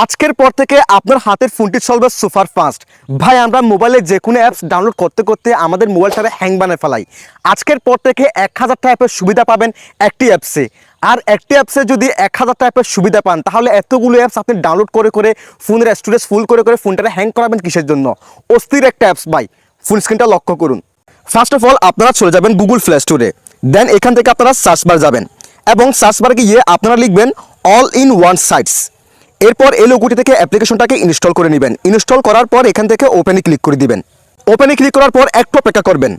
আজকের পর থেকে আপনার হাতের ফোনটি চলবে সুপার ফাস্ট। ভাই আমরা মোবাইলে যে কোনো অ্যাপস ডাউনলোড করতে করতে আমাদের মোবাইলটাকে হ্যাং বানিয়ে ফেলাই। আজকের পর থেকে 1000টা অ্যাপের সুবিধা পাবেন একটি অ্যাপসে। আর একটি অ্যাপসে যদি 1000টা অ্যাপের সুবিধা পান তাহলে এতগুলো অ্যাপস আপনি ডাউনলোড করে করে ফোনের স্টোরেজ ফুল করে করে ফোনটাকে হ্যাং করাবেন কিসের জন্য? অস্থির একটা অ্যাপস ভাই, ফুল স্ক্রিনটা লক্ষ্য করুন। ফার্স্ট অফ অল আপনারা চলে যাবেন গুগল প্লে স্টোরে, দেন এখান থেকে আপনারা সার্চ বার যাবেন এবং সার্চ বারে গিয়ে আপনারা লিখবেন অল ইন ওয়ান সাইটস। এরপর এই লোগোটি থেকে অ্যাপ্লিকেশনটাকে ইনস্টল করে নেবেন। ইনস্টল করার পর এখান থেকে ওপেনে ক্লিক করে দিবেন। ওপেনে ক্লিক করার পর একটু অপেক্ষা করবেন।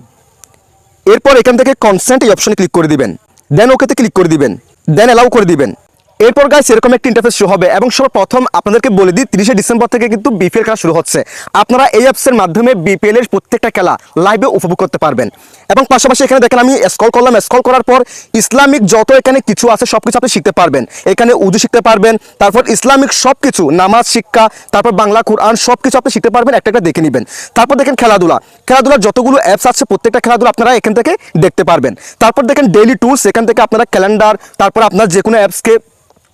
এরপর এখান থেকে কনসেন্ট এই অপশনে ক্লিক করে দিবেন, দেন ওকেতে ক্লিক করে দিবেন, দেন অ্যালাউ করে দিবেন। এরপর গাইস এরকম একটা ইন্টারফেস শো হবে এবং সর্বপ্রথম আপনাদেরকে বলে দিই 30শে ডিসেম্বর থেকে কিন্তু বিপিএল খেলা শুরু হচ্ছে। আপনারা এই অ্যাপসের মাধ্যমে বিপিএল এর প্রত্যেকটা খেলা লাইভে উপভোগ করতে পারবেন। এবং পাশাপাশি এখানে দেখেন আমি স্ক্রল করলাম, স্ক্রল করার পর ইসলামিক যত এখানে কিছু আছে সবকিছু আপনি শিখতে পারবেন। এখানে উর্দু শিখতে পারবেন, তারপর ইসলামিক সবকিছু, নামাজ শিক্ষা, তারপর বাংলা কোরআন সবকিছু আপনি শিখতে পারবেন। একটা একটা দেখে নেবেন। তারপর দেখেন খেলাধুলার যতগুলো অ্যাপস আছে প্রত্যেকটা খেলাধুলা আপনারা এখান থেকে দেখতে পারবেন। তারপর দেখেন ডেইলি টুলস, এখান থেকে আপনারা ক্যালেন্ডার, তারপর আপনার যে কোনো অ্যাপসকে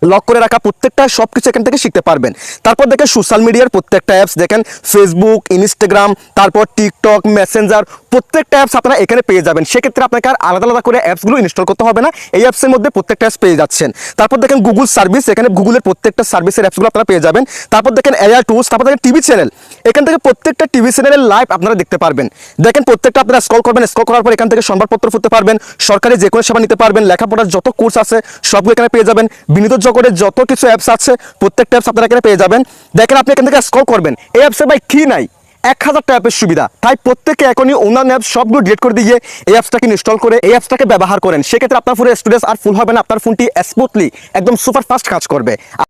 লক করে রাখা প্রত্যেকটা সবকিছু এখান থেকে শিখতে পারবেন। তারপর দেখেন সোশ্যাল মিডিয়ার প্রত্যেকটা অ্যাপস, দেখেন ফেসবুক, ইনস্টাগ্রাম, তারপর টিকটক, মেসেঞ্জার প্রত্যেকটা অ্যাপস আপনারা এখানে পেয়ে যাবেন। সেক্ষেত্রে আপনাকে আর আলাদা আলাদা করে অ্যাপসগুলো ইনস্টল করতে হবে না, এই অ্যাপসের মধ্যে প্রত্যেকটা অ্যাপস পেয়ে যাচ্ছেন। তারপর দেখেন গুগল সার্ভিস, এখানে গুগলের প্রত্যেকটা সার্ভিসের অ্যাপসগুলো আপনারা পেয়ে যাবেন। তারপর দেখেন এআই টুলস, তারপর দেখেন টিভি চ্যানেল, এখান থেকে প্রত্যেকটা টিভি চ্যানেলের লাইভ আপনারা দেখতে পারবেন। দেখেন প্রত্যেকটা আপনারা স্ক্রল করবেন, স্ক্রল করার পর এখান থেকে সংবাদপত্র পড়তে পারবেন, সরকারি যে কোনো সেবা নিতে পারবেন, লেখাপড়ার যত কোর্স আছে সবগুলো এখানে পেয়ে যাবেন। বিনোদন জগতের যত কিছু অ্যাপস আছে প্রত্যেকটা অ্যাপস আপনারা এখানে পেয়ে যাবেন। দেখেন আপনি এখান থেকে স্ক্রল করবেন, এই অ্যাপসে ভাই কি নাই? 1000টা অ্যাপের সুবিধা। তাই প্রত্যেকে এখনই অন্যান্য অ্যাপ সবগুলো ডিলিট করে দিয়ে এই অ্যাপসটাকে ইনস্টল করে এই অ্যাপসটাকে ব্যবহার করেন। সেক্ষেত্রে আপনার ফোনের স্টোরেজ আর ফুল হবে না, আপনার ফোনটি স্মুথলি একদম সুপার ফাস্ট কাজ করবে।